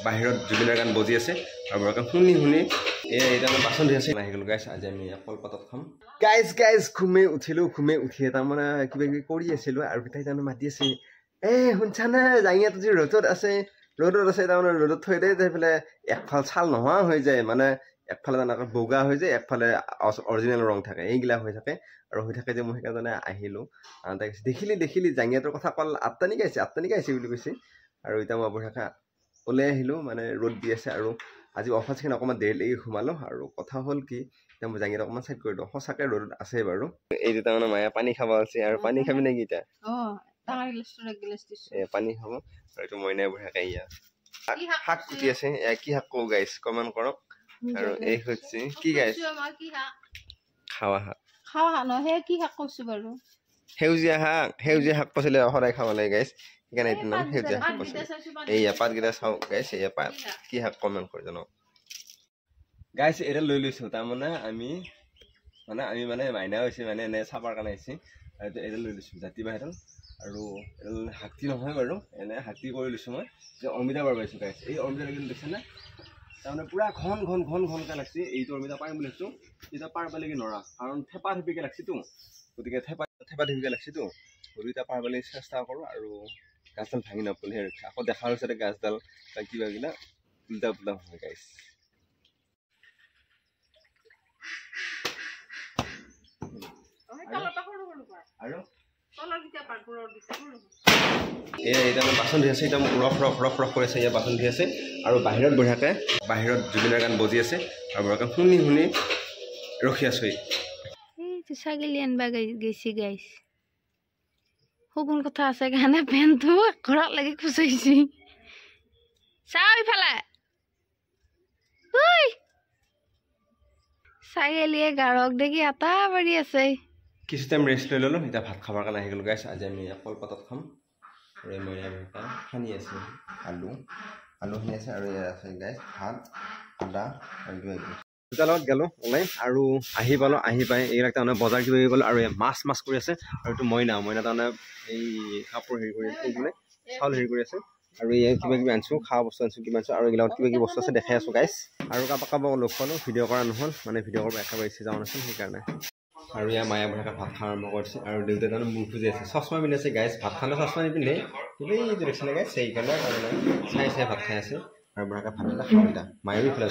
বাহিৰত জুবিনৰ গান বজি আছে আৰু বৰকান শুনি শুনি এটা মানে বাচন ধুই আছে আহি গ'লো গাইছ আজি আমি কলপাতত খাম গাইছ ঘুমে উঠিলো ঘুমে উঠিয়ে তাৰমানে কিবা কিবি কৰি আছিলোঁ আৰু পিতাই তাৰমানে মাতি আছে শুনছা নে জাঙিয়াটো যি ৰ'দত আছে তাৰমানে ৰ'দত থৈ দে সেইফালে একফাল ছাল নোহোৱা হৈ যায় মানে একফালে তেনেকৈ বগা হৈ যায় একফালে অৰিজিনেল ৰং থাকে এইগিলা হৈ থাকে আৰু হৈ থাকে যে মই সেইকাৰণে আহিলোঁ তাই কৈছে দেখিলি জাঙিয়াটোৰ কথা কল আঠটানিকে আহিছে বুলি কৈছে আৰু এতিয়া মই বঢ়িয়াকৈ ওলাই আহিলোঁ মানে ৰ'দ দি আছে আৰু আজি অফাৰখিনি অকণমান দেৰিলৈকে ঘুমালোঁ আৰু কথা হ'ল কি এতিয়া মই জাঙিয়াটো অকণমান চাইড কৰি দিওঁ সঁচাকৈ ৰ'দত আছে বাৰু এই দুটা মানে মায়ে পানী খাব আছে আৰু পানী খাবি নেকি এতিয়া পানী খাব আৰু এইটো মইনাই বঢ়িয়াকৈ ইয়া শাক কুটি আছে কি শাক কওঁ গাইছ কমেণ্ট কৰক আৰু এই হৈছে কি গাইছ খাৱা শাক নহয় কি শাক কৈছোঁ বাৰু সেউজীয়া শাক পাচলি সদায় খাব লাগে গাইছ সেইকাৰণে এইটো নাম সেউজীয়া শাক পাচলি এইয়া পাতকেইটা চাওঁ গাইছ এয়া পাত কি শাক কমেণ্ট কৰি জানো গাইছ এটা লৈ লৈছোঁ তাৰমানে আমি মাইনা হৈছে মানে এনে চাবৰ কাৰণে আহিছে আৰু এটা লৈ লৈছোঁ জাতি বাঁহ আৰু হাতী নহয় বাৰু এনে হাতী কৰি লৈছোঁ মই যে অমিতা বাৰ পাইছোঁ গাইছ এই অমিতা লাগিলে দেখিছেনে তাৰমানে পুৰা ঘনকৈ লাগছে এইটো অমিতা পাৰিম বুলি ভাবিছোঁ এতিয়া পাৰ পালেগি নৰা কাৰণ থেপা থেপিকৈ লাগছেতো গতিকে থেপা থেপিকৈ লাগছেতো দুইটা পাৰ পালে চেষ্টা কৰোঁ আৰু গাছডাল ভাঙি নপৰিলে আকৌ দেখা হৈছে গাছডাল বা কিবাগিলা উল্টা পুল্টা হয় গাইছ আৰু এতিয়া বাচন ধুই আছে একদম ৰস কৰি আছে ইয়াত বাচন ধুই আছে আৰু বাহিৰত বঢ়িয়াকৈ বাহিৰত জুবিনৰ গান বজি আছে আৰু বঢ়িয়াকৈ শুনি শুনি ৰখি আছোঁ এইটো ছাগলী আনবা গৈছে গাইছ সগুন কথা আছে কাৰণে পেনটো ঘৰত লাগি খুচাইছে চাওঁ ইফালে ছাগলীয়ে গাৰক দেখি আটা বাঢ়ি আছে কিছু টাইম ৰেষ্ট লৈ ল'লোঁ এতিয়া ভাত খাবৰ কাৰণে আহি গ'লোঁ গাইছ আজি আমি কলপাতত খাম আৰু এই মইনা সানি আছে আলু সানি আছে আৰু ইয়াত আছে গাইছ ভাত আদা আৰু কিবা কিবি দুটাৰ লগত গ'লোঁ ওলাই আৰু আহি পালোঁ আহি পাই এইবিলাক তাৰমানে বজাৰ কিবা কিবি গ'লোঁ আৰু মাছ কৰি আছে আৰু এইটো মইনা তাৰমানে এই কাপোৰ হেৰি কৰি আছে এইবিলাক চাউল হেৰি কৰি আছে আৰু এই কিবা কিবি আনিছোঁ খোৱা বস্তু আনিছোঁ কিবা আনিছোঁ আৰু এইবিলাকত কিবা কিবি বস্তু আছে দেখাই আছোঁ গাইছ আৰু কাৰোবাক লগ পালোঁ ভিডিঅ' কৰা নহ'ল মানে ভিডিঅ' কৰিব একেবাৰে ইচ্ছা যোৱা নাছিল সেইকাৰণে আৰু ইয়াৰ মায়ে বঢ়িয়াকৈ ভাত খোৱা আৰম্ভ কৰিছে আৰু দেউতাই তাৰমানে মুখ খুজি আছে চশমা পিন্ধি আছে গাইছ ভাত খালে চশমা নিপিন্ধে কিন্তু এইটো দেখিছেনে গাইছ সেইকাৰণে তাৰমানে চাই ভাত খাই আছে আৰু বঢ়িয়াকৈ ভাত এটা খাওঁ এতিয়া মায়েও ইফালে